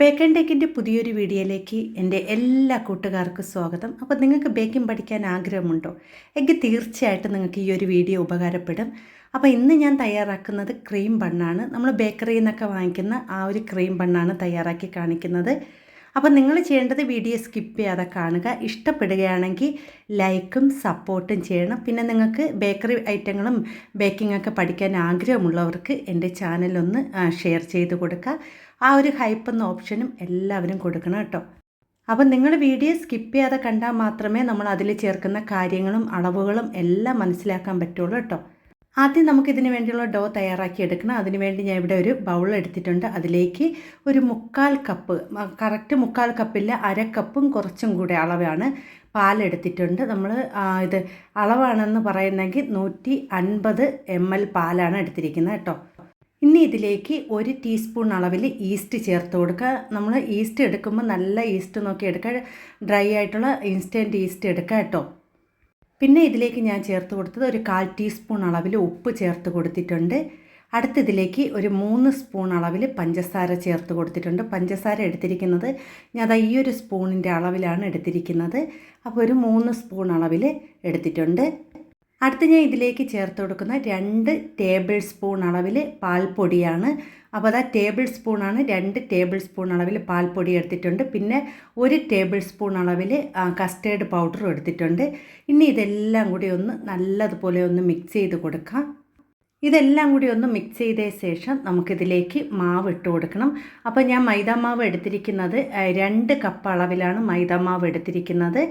Bake and ടേക്കിൻ്റെ പുതിയൊരു വീഡിയോയിലേക്ക് എൻ്റെ എല്ലാ കൂട്ടുകാർക്കും സ്വാഗതം. അപ്പോൾ നിങ്ങൾക്ക് ബേക്കിംഗ് പഠിക്കാൻ ആഗ്രഹമുണ്ടോ? എങ്കിൽ തീർച്ചയായിട്ടും നിങ്ങൾക്ക് ഈ ഒരു വീഡിയോ ഉപകാരപ്പെടും. അപ്പോൾ ഇന്ന് ഞാൻ തയ്യാറാക്കുന്നത് ക്രീം ബണ്ണാണ്. നമ്മൾ ബേക്കറിയിൽ നിന്നൊക്കെ വാങ്ങിക്കുന്ന ആ ഒരു ക്രീം ബണ്ണാണ് തയ്യാറാക്കി കാണിക്കുന്നത്. അപ്പോൾ നിങ്ങൾ ചെയ്യേണ്ടത് വീഡിയോ സ്കിപ്പ് ചെയ്യാതെ കാണുക. ഇഷ്ടപ്പെടുകയാണെങ്കിൽ ലൈക്കും സപ്പോർട്ടും ചെയ്യണം. പിന്നെ നിങ്ങൾക്ക് ബേക്കറി ഐറ്റങ്ങളും ബേക്കിങ്ങൊക്കെ പഠിക്കാൻ ആഗ്രഹമുള്ളവർക്ക് എൻ്റെ ചാനലൊന്ന് ഷെയർ ചെയ്ത് കൊടുക്കുക. ആ ഒരു ഹൈപ്പ് എന്ന ഓപ്ഷനും എല്ലാവരും കൊടുക്കണം കേട്ടോ. അപ്പം നിങ്ങൾ വീഡിയോ സ്കിപ്പ് ചെയ്യാതെ കണ്ടാൽ മാത്രമേ നമ്മൾ അതിൽ ചേർക്കുന്ന കാര്യങ്ങളും അളവുകളും എല്ലാം മനസ്സിലാക്കാൻ പറ്റുള്ളൂ കേട്ടോ. ആദ്യം നമുക്കിതിന് വേണ്ടിയുള്ള ഡോ തയ്യാറാക്കി എടുക്കണം. അതിനുവേണ്ടി ഞാൻ ഇവിടെ ഒരു ബൗൾ എടുത്തിട്ടുണ്ട്. അതിലേക്ക് ഒരു 1/4 കപ്പ്, കറക്റ്റ് 1/4 കപ്പില്ല, അര കപ്പും കുറച്ചും കൂടെ അളവാണ് പാലെടുത്തിട്ടുണ്ട്. നമ്മൾ ഇത് അളവാണെന്ന് പറയുന്നെങ്കിൽ 150 ml പാലാണ് എടുത്തിരിക്കുന്നത് കേട്ടോ. ഇനി ഇതിലേക്ക് 1 ടീസ്പൂൺ അളവിൽ ഈസ്റ്റ് ചേർത്ത് കൊടുക്കുക. നമ്മൾ ഈസ്റ്റ് എടുക്കുമ്പോൾ നല്ല ഈസ്റ്റ് നോക്കി എടുക്കുക, ഡ്രൈ ആയിട്ടുള്ള ഇൻസ്റ്റൻറ്റ് ഈസ്റ്റ് എടുക്കുക കേട്ടോ. പിന്നെ ഇതിലേക്ക് ഞാൻ ചേർത്ത് കൊടുത്തത് ഒരു 1/4 ടീസ്പൂൺ അളവിൽ ഉപ്പ് ചേർത്ത് കൊടുത്തിട്ടുണ്ട്. അടുത്തതിലേക്ക് ഒരു 3 സ്പൂൺ അളവിൽ പഞ്ചസാര ചേർത്ത് കൊടുത്തിട്ടുണ്ട്. പഞ്ചസാര എടുത്തിരിക്കുന്നത് ഞാൻ ഈ ഒരു സ്പൂണിൻ്റെ അളവിലാണ് എടുത്തിരിക്കുന്നത്. അപ്പോൾ ഒരു 3 സ്പൂൺ അളവിൽ എടുത്തിട്ടുണ്ട്. അടുത്ത് ഞാൻ ഇതിലേക്ക് ചേർത്ത് കൊടുക്കുന്ന 2 ടേബിൾ സ്പൂൺ അളവിൽ പാൽപ്പൊടിയാണ്. അപ്പോൾ അതാ ടേബിൾ സ്പൂണാണ്, 2 ടേബിൾ സ്പൂൺ അളവിൽ പാൽപ്പൊടി എടുത്തിട്ടുണ്ട്. പിന്നെ 1 ടേബിൾ സ്പൂൺ അളവിൽ കസ്റ്റേർഡ് പൗഡറും എടുത്തിട്ടുണ്ട്. ഇനി ഇതെല്ലാം കൂടി ഒന്ന് നല്ലതുപോലെ ഒന്ന് മിക്സ് ചെയ്ത് കൊടുക്കാം. ഇതെല്ലാം കൂടി ഒന്ന് മിക്സ് ചെയ്ത ശേഷം നമുക്കിതിലേക്ക് മാവ് ഇട്ട് കൊടുക്കണം. അപ്പോൾ ഞാൻ മൈദാമാവ് എടുത്തിരിക്കുന്നത് 2 കപ്പ് അളവിലാണ് മൈദാമാവ് എടുത്തിരിക്കുന്നത്.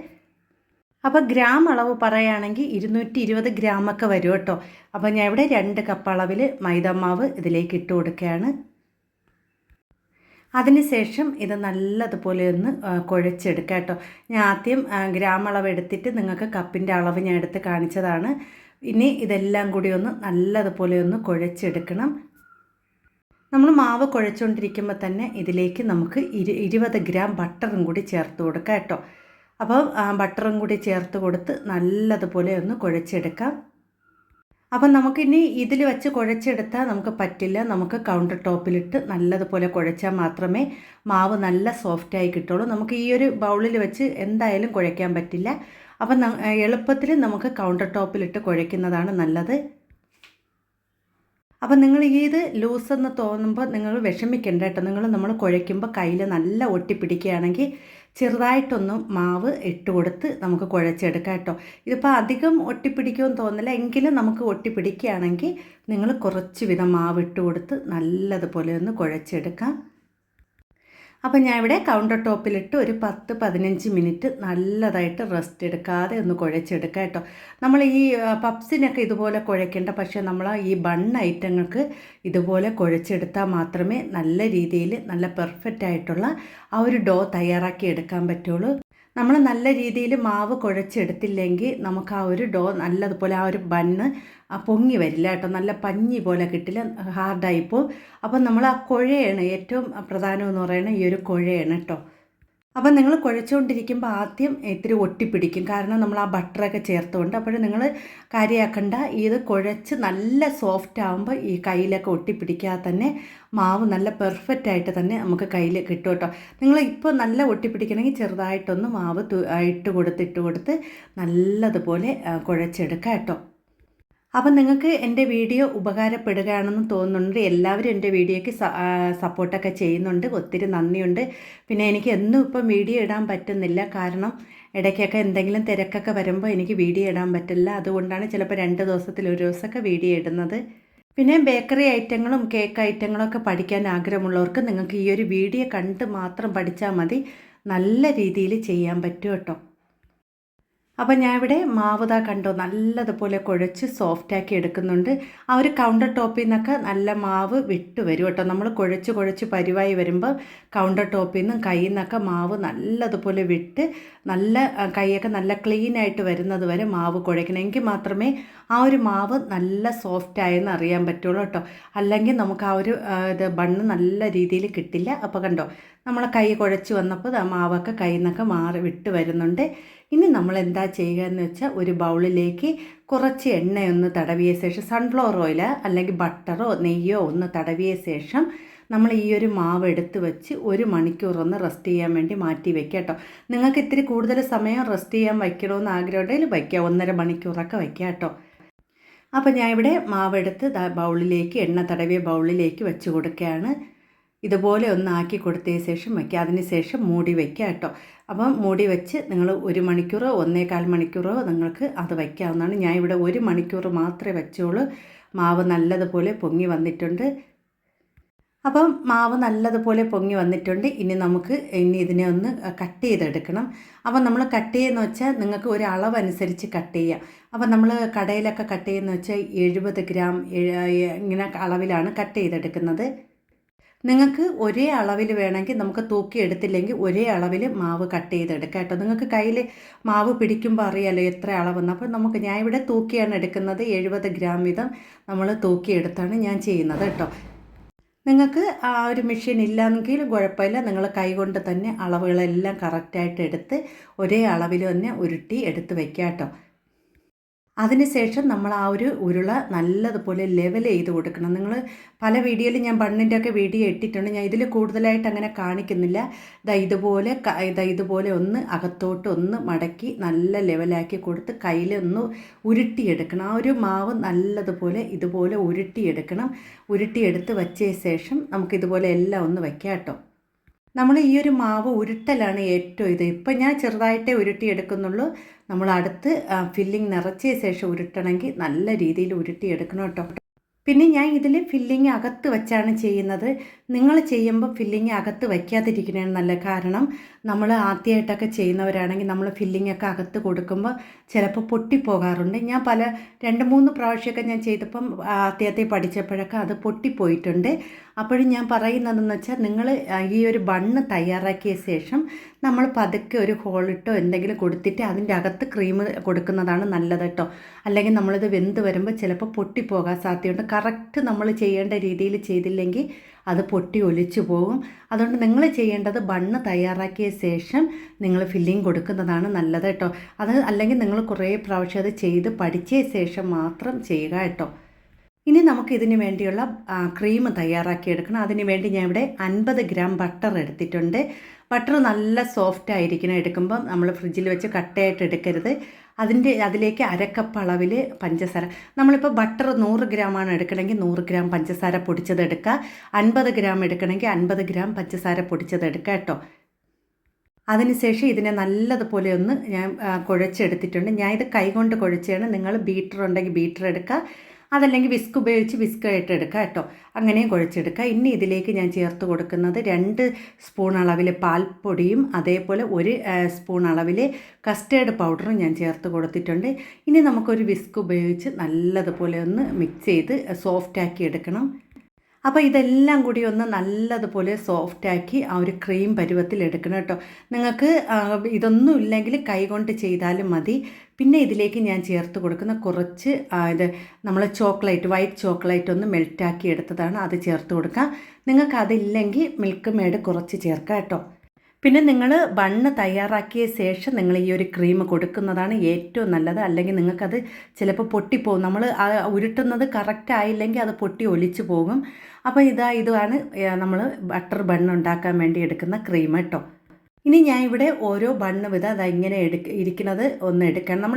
അപ്പോൾ ഗ്രാം അളവ് പറയുകയാണെങ്കിൽ 220 ഗ്രാമൊക്കെ വരും കേട്ടോ. അപ്പോൾ ഞാൻ ഇവിടെ 2 കപ്പ് അളവിൽ മൈദാമാവ് ഇതിലേക്ക് ഇട്ട് കൊടുക്കുകയാണ്. അതിനുശേഷം ഇത് നല്ലതുപോലെ ഒന്ന് കുഴച്ചെടുക്കുക കേട്ടോ. ഞാൻ ആദ്യം ഗ്രാം അളവ് എടുത്തിട്ട് നിങ്ങൾക്ക് കപ്പിൻ്റെ അളവ് ഞാൻ എടുത്ത് കാണിച്ചതാണ്. ഇനി ഇതെല്ലാം കൂടി ഒന്ന് നല്ലതുപോലെ ഒന്ന് കുഴച്ചെടുക്കണം. നമ്മൾ മാവ് കുഴച്ചുകൊണ്ടിരിക്കുമ്പോൾ തന്നെ ഇതിലേക്ക് നമുക്ക് 20 ഗ്രാം ബട്ടറും കൂടി ചേർത്ത് കൊടുക്കാം കേട്ടോ. അപ്പോൾ ബട്ടറും കൂടി ചേർത്ത് കൊടുത്ത് നല്ലതുപോലെ ഒന്ന് കുഴച്ചെടുക്കാം. അപ്പം നമുക്കിനി ഇതിൽ വെച്ച് കുഴച്ചെടുത്താൽ നമുക്ക് പറ്റില്ല. നമുക്ക് കൗണ്ടർ ടോപ്പിലിട്ട് നല്ലതുപോലെ കുഴച്ചാൽ മാത്രമേ മാവ് നല്ല സോഫ്റ്റായി കിട്ടുള്ളൂ. നമുക്ക് ഈ ഒരു ബൗളിൽ വെച്ച് എന്തായാലും കുഴയ്ക്കാൻ പറ്റില്ല. അപ്പം എളുപ്പത്തിൽ നമുക്ക് കൗണ്ടർ ടോപ്പിലിട്ട് കുഴയ്ക്കുന്നതാണ് നല്ലത്. അപ്പം നിങ്ങൾ ഇത് ലൂസെന്ന് തോന്നുമ്പോൾ നിങ്ങൾ വിഷമിക്കേണ്ട കേട്ടോ. നമ്മൾ കുഴയ്ക്കുമ്പോൾ കയ്യിൽ നല്ല ഒട്ടിപ്പിടിക്കുകയാണെങ്കിൽ ചെറുതായിട്ടൊന്ന് മാവ് ഇട്ട് കൊടുത്ത് നമുക്ക് കുഴച്ചെടുക്കാം കേട്ടോ. ഇതിപ്പോൾ അധികം ഒട്ടിപ്പിടിക്കുമെന്ന് തോന്നില്ല, എങ്കിലും നമുക്ക് ഒട്ടിപ്പിടിക്കുകയാണെങ്കിൽ നിങ്ങൾ കുറച്ച് വീതം മാവ് ഇട്ട് കൊടുത്ത് നല്ലതുപോലെ ഒന്ന് കുഴച്ചെടുക്കാം. അപ്പോൾ ഞാൻ ഇവിടെ കൗണ്ടർ ടോപ്പിലിട്ട് ഒരു 10-15 മിനിറ്റ് നല്ലതായിട്ട് റെസ്റ്റ് എടുക്കാതെ ഒന്ന് കുഴച്ചെടുക്കുക കേട്ടോ. നമ്മൾ ഈ പപ്സിനൊക്കെ ഇതുപോലെ കുഴയ്ക്കേണ്ട, പക്ഷേ നമ്മൾ ഈ ബൺ ഐറ്റങ്ങൾക്ക് ഇതുപോലെ കുഴച്ചെടുത്താൽ മാത്രമേ നല്ല രീതിയിൽ നല്ല പെർഫെക്റ്റ് ആയിട്ടുള്ള ആ ഒരു ഡോ തയ്യാറാക്കി എടുക്കാൻ പറ്റുള്ളൂ. നമ്മൾ നല്ല രീതിയിൽ മാവ് കുഴച്ചെടുത്തില്ലെങ്കിൽ നമുക്ക് ആ ഒരു ഡോ നല്ലതുപോലെ ആ ഒരു ബണ്ണ് പൊങ്ങി വരില്ല കേട്ടോ. നല്ല പഞ്ഞി പോലെ കിട്ടില്ല, ഹാർഡായിപ്പോൾ. അപ്പം നമ്മൾ ആ കുഴയാണ് ഏറ്റവും പ്രധാനം എന്ന് പറയുന്നത്, ഈ ഒരു കുഴയാണ് കേട്ടോ. അപ്പം നിങ്ങൾ കുഴച്ചുകൊണ്ടിരിക്കുമ്പോൾ ആദ്യം ഇത്തിരി ഒട്ടിപ്പിടിക്കും, കാരണം നമ്മൾ ആ ബട്ടറൊക്കെ ചേർത്തുകൊണ്ട്. അപ്പോൾ നിങ്ങൾ കാര്യമാക്കണ്ട, ഇത് കുഴച്ച് നല്ല സോഫ്റ്റ് ആകുമ്പോൾ ഈ കയ്യിലൊക്കെ ഒട്ടിപ്പിടിക്കാതെ തന്നെ മാവ് നല്ല പെർഫെക്റ്റ് ആയിട്ട് തന്നെ നമുക്ക് കയ്യിൽ കിട്ടും കേട്ടോ. നിങ്ങൾ ഇപ്പോൾ നല്ല ഒട്ടിപ്പിടിക്കണമെങ്കിൽ ചെറുതായിട്ടൊന്ന് മാവ് ഇട്ട് കൊടുത്ത് നല്ലതുപോലെ കുഴച്ചെടുക്കാം കേട്ടോ. അപ്പം നിങ്ങൾക്ക് എൻ്റെ വീഡിയോ ഉപകാരപ്പെടുകയാണെന്ന് തോന്നുന്നുണ്ട്. എല്ലാവരും എൻ്റെ വീഡിയോയ്ക്ക് സപ്പോർട്ടൊക്കെ ചെയ്യുന്നുണ്ട്. ഒത്തിരി നന്ദിയുണ്ട്. പിന്നെ എനിക്ക് എന്നും ഇപ്പം വീഡിയോ ഇടാൻ പറ്റുന്നില്ല, കാരണം ഇടയ്ക്കൊക്കെ എന്തെങ്കിലും തിരക്കൊക്കെ വരുമ്പോൾ എനിക്ക് വീഡിയോ ഇടാൻ പറ്റില്ല. അതുകൊണ്ടാണ് ചിലപ്പോൾ 2 ദിവസത്തിൽ ഒരു ദിവസമൊക്കെ വീഡിയോ ഇടുന്നത്. പിന്നെ ബേക്കറി ഐറ്റങ്ങളും കേക്ക് ഐറ്റങ്ങളൊക്കെ പഠിക്കാൻ ആഗ്രഹമുള്ളവർക്ക് നിങ്ങൾക്ക് ഈ ഒരു വീഡിയോ കണ്ട് മാത്രം പഠിച്ചാൽ മതി, നല്ല രീതിയിൽ ചെയ്യാൻ പറ്റും കേട്ടോ. അപ്പോൾ ഞാൻ ഇവിടെ മാവ് കണ്ടോ നല്ലതുപോലെ കുഴച്ച് സോഫ്റ്റാക്കി എടുക്കുന്നുണ്ട്. ആ ഒരു കൗണ്ടർ ടോപ്പിൽ നിന്നൊക്കെ നല്ല മാവ് വിട്ട് വരും കേട്ടോ. നമ്മൾ കുഴച്ച് പരുവായി വരുമ്പോൾ കൗണ്ടർ ടോപ്പിൽ നിന്നും കയ്യിൽ നിന്നൊക്കെ മാവ് നല്ലതുപോലെ വിട്ട് നല്ല കൈയൊക്കെ നല്ല ക്ലീനായിട്ട് വരുന്നത് വരെ മാവ് കുഴയ്ക്കണം. എങ്കിൽ മാത്രമേ ആ ഒരു മാവ് നല്ല സോഫ്റ്റായെന്ന് അറിയാൻ പറ്റുള്ളൂ കേട്ടോ. അല്ലെങ്കിൽ നമുക്ക് ആ ഒരു ബണ്ണ് നല്ല രീതിയിൽ കിട്ടില്ല. അപ്പോൾ കണ്ടോ നമ്മളെ കൈ കുഴച്ച് വന്നപ്പോൾ മാവൊക്കെ കയ്യിൽ നിന്നൊക്കെ വിട്ട് വരുന്നുണ്ട്. ഇനി നമ്മൾ എന്താ ചെയ്യുക എന്ന് വെച്ചാൽ ഒരു ബൗളിലേക്ക് കുറച്ച് എണ്ണയൊന്ന് തടവിയ ശേഷം, സൺഫ്ലവർ ഓയിൽ അല്ലെങ്കിൽ ബട്ടറോ നെയ്യോ ഒന്ന് തടവിയ ശേഷം നമ്മൾ ഈ ഒരു മാവ് എടുത്ത് വെച്ച് 1 മണിക്കൂർ ഒന്ന് റെസ്റ്റ് ചെയ്യാൻ വേണ്ടി മാറ്റി വെക്കുക കേട്ടോ. നിങ്ങൾക്ക് ഇത്തിരി കൂടുതൽ സമയം റെസ്റ്റ് ചെയ്യാൻ വയ്ക്കണമെന്ന് ആഗ്രഹമുണ്ടെങ്കിൽ വയ്ക്കുക, 1.5 മണിക്കൂറൊക്കെ വയ്ക്കുക കേട്ടോ. അപ്പോൾ ഞാൻ ഇവിടെ മാവെടുത്ത് ബൗളിലേക്ക്, എണ്ണ തടവിയ ബൗളിലേക്ക് വെച്ച് കൊടുക്കുകയാണ്. ഇതുപോലെ ഒന്ന് ആക്കി കൊടുത്തതിന് ശേഷം വയ്ക്കുക. അതിന് ശേഷം മൂടി വയ്ക്കുക കേട്ടോ. അപ്പം മൂടി വെച്ച് നിങ്ങൾ 1 മണിക്കൂറോ 1.25 മണിക്കൂറോ നിങ്ങൾക്ക് അത് വയ്ക്കാവുന്നതാണ്. ഞാൻ ഇവിടെ 1 മണിക്കൂർ മാത്രമേ വെച്ചോളൂ. മാവ് നല്ലതുപോലെ പൊങ്ങി വന്നിട്ടുണ്ട്. അപ്പം മാവ് നല്ലതുപോലെ പൊങ്ങി വന്നിട്ടുണ്ട്. ഇനി ഇതിനെ ഒന്ന് കട്ട് ചെയ്തെടുക്കണം. അപ്പം നമ്മൾ കട്ട് ചെയ്യുന്ന വെച്ചാൽ നിങ്ങൾക്ക് ഒരു അളവനുസരിച്ച് കട്ട് ചെയ്യാം. അപ്പം നമ്മൾ കടയിലൊക്കെ കട്ട് ചെയ്യുന്ന വെച്ചാൽ 70 ഗ്രാം ഇങ്ങനെ അളവിലാണ് കട്ട് ചെയ്തെടുക്കുന്നത്. നിങ്ങൾക്ക് ഒരേ അളവിൽ വേണമെങ്കിൽ നമുക്ക് തൂക്കി എടുത്തില്ലെങ്കിൽ ഒരേ അളവിൽ മാവ് കട്ട് ചെയ്തെടുക്കാം കേട്ടോ. നിങ്ങൾക്ക് കയ്യിൽ മാവ് പിടിക്കുമ്പോൾ അറിയാമല്ലോ എത്ര അളവെന്ന്. അപ്പോൾ ഞാൻ ഇവിടെ തൂക്കിയാണ് എടുക്കുന്നത്. 70 ഗ്രാം വീതം നമ്മൾ തൂക്കിയെടുത്താണ് ഞാൻ ചെയ്യുന്നത് കേട്ടോ. നിങ്ങൾക്ക് ആ ഒരു മെഷീൻ ഇല്ലായെങ്കിൽ കുഴപ്പമില്ല, നിങ്ങൾ കൈകൊണ്ട് തന്നെ അളവുകളെല്ലാം കറക്റ്റായിട്ട് എടുത്ത് ഒരേ അളവിൽ തന്നെ ഉരുട്ടി എടുത്ത് വയ്ക്കുക കേട്ടോ. അതിനുശേഷം നമ്മൾ ആ ഒരു ഉരുള നല്ലതുപോലെ ലെവൽ ചെയ്ത് കൊടുക്കണം. നിങ്ങൾ പല വീഡിയോയിൽ ഞാൻ ബണ്ണിൻ്റെ ഒക്കെ വീഡിയോ ഇട്ടിട്ടുണ്ട്. ഞാൻ ഇതിൽ കൂടുതലായിട്ട് അങ്ങനെ കാണിക്കുന്നില്ല. ഇതുപോലെ ഒന്ന് അകത്തോട്ട് ഒന്ന് മടക്കി നല്ല ലെവലാക്കി കൊടുത്ത് കയ്യിൽ ഒന്ന് ഉരുട്ടിയെടുക്കണം. ആ ഒരു മാവ് നല്ലതുപോലെ ഇതുപോലെ ഉരുട്ടിയെടുക്കണം. ഉരുട്ടിയെടുത്ത് വച്ചതിന് ശേഷം നമുക്കിതുപോലെ എല്ലാം ഒന്ന് വയ്ക്കാം കേട്ടോ. നമ്മൾ ഈ ഒരു മാവ് ഉരുട്ടലാണ് ഏറ്റവും ഇപ്പം ഞാൻ ചെറുതായിട്ടേ ഉരുട്ടിയെടുക്കുന്നുള്ളൂ. നമ്മൾ അടുത്ത് ഫില്ലിങ് നിറച്ച ശേഷം ഉരുട്ടണമെങ്കിൽ നല്ല രീതിയിൽ ഉരുട്ടിയെടുക്കണം കേട്ടോ. പിന്നെ ഞാൻ ഇതിൽ ഫില്ലിങ് അകത്ത് വെച്ചാണ് ചെയ്യുന്നത്. നിങ്ങൾ ചെയ്യുമ്പോൾ ഫില്ലിങ് അകത്ത് വയ്ക്കാതിരിക്കുന്നതാണ് നല്ല. കാരണം നമ്മൾ ആദ്യമായിട്ടൊക്കെ ചെയ്യുന്നവരാണെങ്കിൽ നമ്മൾ ഫില്ലിങ്ങൊക്കെ അകത്ത് കൊടുക്കുമ്പോൾ ചിലപ്പോൾ പൊട്ടിപ്പോകാറുണ്ട്. ഞാൻ 2-3 പ്രാവശ്യമൊക്കെ ഞാൻ ചെയ്തപ്പം ആദ്യത്തെ പഠിച്ചപ്പോഴൊക്കെ അത് പൊട്ടിപ്പോയിട്ടുണ്ട്. അപ്പോഴും ഞാൻ പറയുന്നതെന്ന് വെച്ചാൽ നിങ്ങൾ ഈ ഒരു ബണ്ണ് തയ്യാറാക്കിയ ശേഷം നമ്മൾ പതുക്കെ ഒരു ഹോളിട്ടോ എന്തെങ്കിലും കൊടുത്തിട്ട് അതിൻ്റെ അകത്ത് ക്രീം കൊടുക്കുന്നതാണ് നല്ലത് കേട്ടോ. അല്ലെങ്കിൽ നമ്മളിത് വെന്ത് വരുമ്പോൾ ചിലപ്പോൾ പൊട്ടിപ്പോകാൻ സാധ്യതയുണ്ട്. കറക്റ്റ് നമ്മൾ ചെയ്യേണ്ട രീതിയിൽ ചെയ്തില്ലെങ്കിൽ അത് പൊട്ടി ഒലിച്ചു പോകും. അതുകൊണ്ട് നിങ്ങൾ ചെയ്യേണ്ടത് ബണ്ണ് തയ്യാറാക്കിയ ശേഷം നിങ്ങൾ ഫില്ലിങ് കൊടുക്കുന്നതാണ് നല്ലത് കേട്ടോ. അല്ലെങ്കിൽ നിങ്ങൾ കുറേ പ്രാവശ്യം അത് ചെയ്ത് പഠിച്ച ശേഷം മാത്രം ചെയ്യുക കേട്ടോ. ഇനി നമുക്കിതിന് വേണ്ടിയുള്ള ക്രീം തയ്യാറാക്കിയെടുക്കണം. അതിന് വേണ്ടി ഞാൻ ഇവിടെ 50 ഗ്രാം ബട്ടർ എടുത്തിട്ടുണ്ട്. ബട്ടർ നല്ല സോഫ്റ്റ് ആയിരിക്കണം. എടുക്കുമ്പോൾ നമ്മൾ ഫ്രിഡ്ജിൽ വെച്ച് കട്ടയായിട്ട് എടുക്കരുത്. അതിലേക്ക് 1/2 കപ്പ് അളവിൽ പഞ്ചസാര. നമ്മളിപ്പോൾ ബട്ടർ 100 ഗ്രാമാണ് എടുക്കണമെങ്കിൽ 100 ഗ്രാം പഞ്ചസാര പൊടിച്ചത് എടുക്കുക. 50 ഗ്രാം എടുക്കണമെങ്കിൽ 50 ഗ്രാം പഞ്ചസാര പൊടിച്ചത് എടുക്കുക കേട്ടോ. അതിനുശേഷം ഇതിനെ നല്ലതുപോലെ ഒന്ന് ഞാൻ കുഴച്ചെടുത്തിട്ടുണ്ട്. ഞാൻ ഇത് കൈകൊണ്ട് കുഴച്ചാണ്. നിങ്ങൾ ബീറ്റർ ഉണ്ടെങ്കിൽ ബീറ്റർ എടുക്കുക, അതല്ലെങ്കിൽ വിസ്ക് ഉപയോഗിച്ച് വിസ്ക് ആയിട്ട് എടുക്കുക കേട്ടോ. അങ്ങനെയും കുഴച്ചെടുക്കുക. ഇനി ഇതിലേക്ക് ഞാൻ ചേർത്ത് കൊടുക്കുന്നത് 2 സ്പൂൺ അളവിൽ പാൽപ്പൊടിയും അതേപോലെ 1 സ്പൂൺ അളവിൽ കസ്റ്റേർഡ് പൗഡറും ഞാൻ ചേർത്ത് കൊടുത്തിട്ടുണ്ട്. ഇനി നമുക്കൊരു വിസ്ക് ഉപയോഗിച്ച് നല്ലതുപോലെ ഒന്ന് മിക്സ് ചെയ്ത് സോഫ്റ്റാക്കി എടുക്കണം. അപ്പോൾ ഇതെല്ലാം കൂടി ഒന്ന് നല്ലതുപോലെ സോഫ്റ്റാക്കി ആ ഒരു ക്രീം പരുവത്തിൽ എടുക്കണം കേട്ടോ. നിങ്ങൾക്ക് ഇതൊന്നും ഇല്ലെങ്കിൽ കൈകൊണ്ട് ചെയ്താലും മതി. പിന്നെ ഇതിലേക്ക് ഞാൻ ചേർത്ത് കൊടുക്കുന്ന കുറച്ച് നമ്മൾ വൈറ്റ് ചോക്ലേറ്റ് ഒന്ന് മെൽറ്റാക്കി എടുത്തതാണ്, അത് ചേർത്ത് കൊടുക്കാം. നിങ്ങൾക്ക് അതില്ലെങ്കിൽ മിൽക്ക് മെയ്ഡ് കുറച്ച് ചേർക്കാം കേട്ടോ. പിന്നെ നിങ്ങൾ ബണ്ണ് തയ്യാറാക്കിയ ശേഷം നിങ്ങൾ ഈ ഒരു ക്രീം കൊടുക്കുന്നതാണ് ഏറ്റവും നല്ലത്. അല്ലെങ്കിൽ നിങ്ങൾക്കത് ചിലപ്പോൾ പൊട്ടിപ്പോകും. നമ്മൾ ഉരുട്ടുന്നത് കറക്റ്റ് ആയില്ലെങ്കിൽ അത് പൊട്ടി ഒലിച്ചു പോകും. അപ്പോൾ ഇതാണ് നമ്മൾ ബട്ടർ ബണ്ണ് ഉണ്ടാക്കാൻ വേണ്ടി എടുക്കുന്ന ക്രീം കേട്ടോ. ഇനി ഞാൻ ഇവിടെ ഓരോ ബണ്ണ് വിധം ഇങ്ങനെ ഇരിക്കുന്നത് ഒന്ന് എടുക്കണം.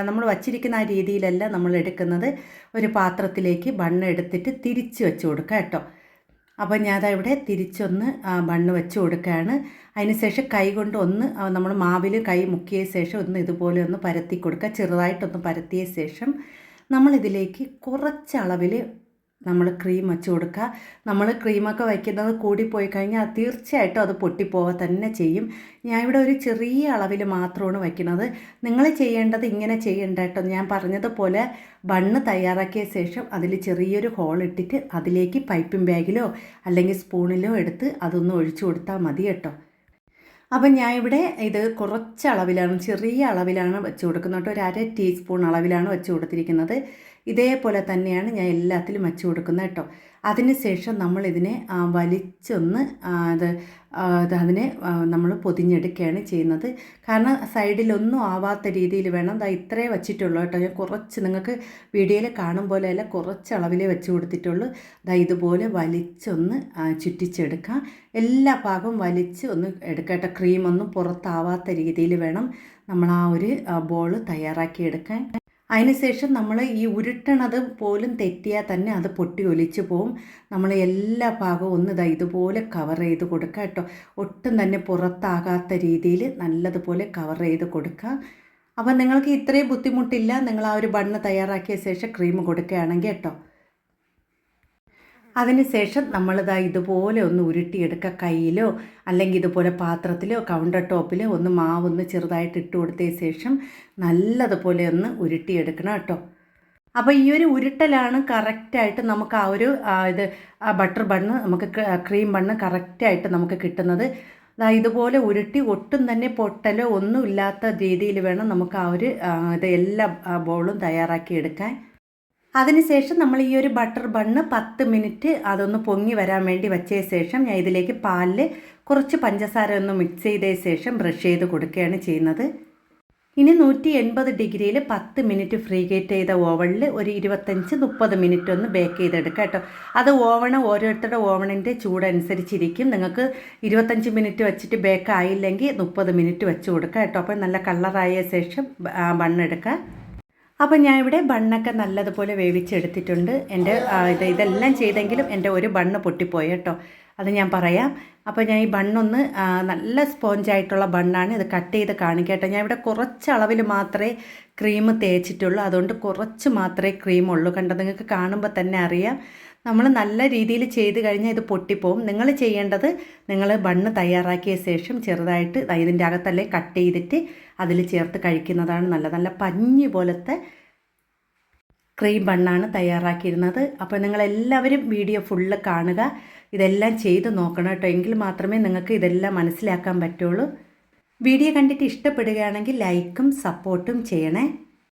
നമ്മൾ വച്ചിരിക്കുന്ന ആ രീതിയിലല്ല നമ്മൾ എടുക്കുന്നത്. ഒരു പാത്രത്തിലേക്ക് ബണ്ണ് എടുത്തിട്ട് തിരിച്ച് വെച്ച് കൊടുക്കുക കേട്ടോ. അപ്പോൾ ഞാൻ ഇവിടെ തിരിച്ചൊന്ന് ബണ്ണ് വെച്ച് കൊടുക്കുകയാണ്. അതിനുശേഷം കൈ കൊണ്ട് ഒന്ന് നമ്മൾ മാവിൽ കൈ മുക്കിയ ശേഷം ഒന്ന് ഇതുപോലെ ഒന്ന് പരത്തി കൊടുക്കുക. ചെറുതായിട്ടൊന്ന് പരത്തിയ ശേഷം നമ്മളിതിലേക്ക് കുറച്ചളവിൽ നമ്മൾ ക്രീം വെച്ച് കൊടുക്കുക. നമ്മൾ ക്രീമൊക്കെ വയ്ക്കുന്നത് കൂടിപ്പോയി കഴിഞ്ഞാൽ തീർച്ചയായിട്ടും അത് പൊട്ടിപ്പോവുക തന്നെ ചെയ്യും. ഞാൻ ഇവിടെ ഒരു ചെറിയ അളവിൽ മാത്രമാണ് വയ്ക്കുന്നത്. നിങ്ങൾ ചെയ്യേണ്ടത് ഇങ്ങനെ ചെയ്യേണ്ട കേട്ടോ. ഞാൻ പറഞ്ഞതുപോലെ ബണ്ണ് തയ്യാറാക്കിയ ശേഷം അതിൽ ചെറിയൊരു ഹോൾ ഇട്ടിട്ട് അതിലേക്ക് പൈപ്പിംഗ് ബാഗിലോ അല്ലെങ്കിൽ സ്പൂണിലോ എടുത്ത് അതൊന്ന് ഒഴിച്ചു കൊടുത്താൽ മതി കേട്ടോ. അപ്പം ഞാൻ ഇവിടെ ഇത് കുറച്ച് അളവിലാണ്, ചെറിയ അളവിലാണ് വെച്ച് കൊടുക്കുന്നത് കേട്ടോ. ഒരു 1/2 ടീസ്പൂൺ അളവിലാണ് വെച്ച് കൊടുത്തിരിക്കുന്നത്. ഇതേപോലെ തന്നെയാണ് ഞാൻ എല്ലാത്തിലും വെച്ച് കൊടുക്കുന്നത് കേട്ടോ. അതിനുശേഷം നമ്മളിതിനെ വലിച്ചൊന്ന് അതിനെ നമ്മൾ പൊതിഞ്ഞെടുക്കുകയാണ് ചെയ്യുന്നത്. കാരണം സൈഡിലൊന്നും ആവാത്ത രീതിയിൽ വേണം. ഇത്രേ വച്ചിട്ടുള്ളൂ കേട്ടോ. ഞാൻ കുറച്ച് നിങ്ങൾക്ക് വീഡിയോയിൽ കാണും പോലെയല്ല, കുറച്ച് അളവിലേ വെച്ച് കൊടുത്തിട്ടുള്ളൂ. ഇതുപോലെ വലിച്ചൊന്ന് ചുറ്റിച്ചെടുക്കാം. എല്ലാ ഭാഗവും വലിച്ച് ഒന്ന് എടുക്കാം കേട്ടോ. ക്രീമൊന്നും പുറത്താവാത്ത രീതിയിൽ വേണം നമ്മൾ ആ ഒരു ബോൾ തയ്യാറാക്കിയെടുക്കാൻ. അതിനുശേഷം നമ്മൾ ഈ ഉരുട്ടണത് പോലും തെറ്റിയാൽ തന്നെ അത് പൊട്ടി ഒലിച്ച് പോവും. നമ്മൾ എല്ലാ ഭാഗവും ഒന്ന് ഇതുപോലെ കവർ ചെയ്ത് കൊടുക്കുക കേട്ടോ. ഒട്ടും തന്നെ പുറത്താകാത്ത രീതിയിൽ നല്ലതുപോലെ കവർ ചെയ്ത് കൊടുക്കുക. അപ്പോൾ നിങ്ങൾക്ക് ഇത്രയും ബുദ്ധിമുട്ടില്ല. നിങ്ങൾ ആ ഒരു ബണ്ണ് തയ്യാറാക്കിയ ശേഷം ക്രീം കൊടുക്കുകയാണെങ്കിൽ കേട്ടോ. അതിനുശേഷം ഇതുപോലെ ഒന്ന് ഉരുട്ടിയെടുക്കുക. കയ്യിലോ അല്ലെങ്കിൽ ഇതുപോലെ പാത്രത്തിലോ കൗണ്ടർ ടോപ്പിലോ ഒന്ന് മാവൊന്ന് ചെറുതായിട്ട് ഇട്ട് കൊടുത്തതിന് ശേഷം നല്ലതുപോലെ ഒന്ന് ഉരുട്ടിയെടുക്കണം കേട്ടോ. അപ്പോൾ ഈ ഒരു ഉരുട്ടലാണ് കറക്റ്റായിട്ട് നമുക്ക് ആ ഒരു ബട്ടർ ബണ്ണ് നമുക്ക് ക്രീം ബണ്ണ് കറക്റ്റായിട്ട് നമുക്ക് കിട്ടുന്നത്. ഇതുപോലെ ഉരുട്ടി ഒട്ടും തന്നെ പൊട്ടലോ ഒന്നും ഇല്ലാത്ത രീതിയിൽ വേണം നമുക്ക് ആ ഒരു എല്ലാ ബോളും തയ്യാറാക്കി എടുക്കാൻ. അതിനുശേഷം നമ്മൾ ഈ ഒരു ബട്ടർ ബണ്ണ് 10 മിനിറ്റ് അതൊന്ന് പൊങ്ങി വരാൻ വേണ്ടി വെച്ചതിന് ശേഷം ഞാൻ ഇതിലേക്ക് പാലിൽ കുറച്ച് പഞ്ചസാര ഒന്ന് മിക്സ് ചെയ്തതിന് ശേഷം ബ്രഷ് ചെയ്ത് കൊടുക്കുകയാണ് ചെയ്യുന്നത്. ഇനി 180 ഡിഗ്രിയിൽ 10 മിനിറ്റ് ഫ്രീ ഹീറ്റ് ചെയ്ത ഓവണിൽ ഒരു 25-30 മിനിറ്റ് ഒന്ന് ബേക്ക് ചെയ്തെടുക്കുക കേട്ടോ. അത് ഓരോരുത്തരുടെ ഓവണിൻ്റെ ചൂടനുസരിച്ചിരിക്കും. നിങ്ങൾക്ക് 25 മിനിറ്റ് വെച്ചിട്ട് ബേക്ക് ആയില്ലെങ്കിൽ 30 മിനിറ്റ് വെച്ച് കൊടുക്കുക കേട്ടോ. അപ്പോൾ നല്ല കളറായ ശേഷം ബണ്ണെടുക്കുക. അപ്പോൾ ഞാൻ ഇവിടെ ബണ്ണൊക്കെ നല്ലതുപോലെ വേവിച്ചെടുത്തിട്ടുണ്ട്. എൻ്റെ ഇതെല്ലാം ചെയ്തെങ്കിലും എൻ്റെ ഒരു ബണ്ണ് പൊട്ടിപ്പോയി കേട്ടോ. അത് ഞാൻ പറയാം. അപ്പോൾ ഞാൻ ഈ ബണ്ണൊന്ന് നല്ല സ്പോഞ്ചായിട്ടുള്ള ബണ്ണാണ്. ഇത് കട്ട് ചെയ്ത് കാണിക്കട്ടെ. ഞാൻ ഇവിടെ കുറച്ച് അളവിൽ മാത്രമേ ക്രീം തേച്ചിട്ടുള്ളൂ. അതുകൊണ്ട് കുറച്ച് മാത്രമേ ക്രീം ഉള്ളൂ. കണ്ടോ, നിങ്ങൾക്ക് കാണുമ്പോൾ തന്നെ അറിയാം. നമ്മൾ നല്ല രീതിയിൽ ചെയ്ത് കഴിഞ്ഞാൽ ഇത് പൊട്ടിപ്പോവും. നിങ്ങൾ ചെയ്യേണ്ടത്, നിങ്ങൾ ബണ്ണ് തയ്യാറാക്കിയ ശേഷം ചെറുതായിട്ട് ഇതിൻ്റെ അകത്തല്ലേ കട്ട് ചെയ്തിട്ട് അതിൽ ചേർത്ത് കഴിക്കുന്നതാണ് നല്ലത്. നല്ല പഞ്ഞി പോലത്തെ ക്രീം ബണ്ണാണ് തയ്യാറാക്കിയിരുന്നത്. അപ്പോൾ നിങ്ങളെല്ലാവരും വീഡിയോ ഫുള്ള് കാണുക. ഇതെല്ലാം ചെയ്ത് നോക്കണം കേട്ടോ. എങ്കിൽ മാത്രമേ നിങ്ങൾക്ക് ഇതെല്ലാം മനസ്സിലാക്കാൻ പറ്റുള്ളൂ. വീഡിയോ കണ്ടിട്ട് ഇഷ്ടപ്പെടുകയാണെങ്കിൽ ലൈക്കും സപ്പോർട്ടും ചെയ്യണേ.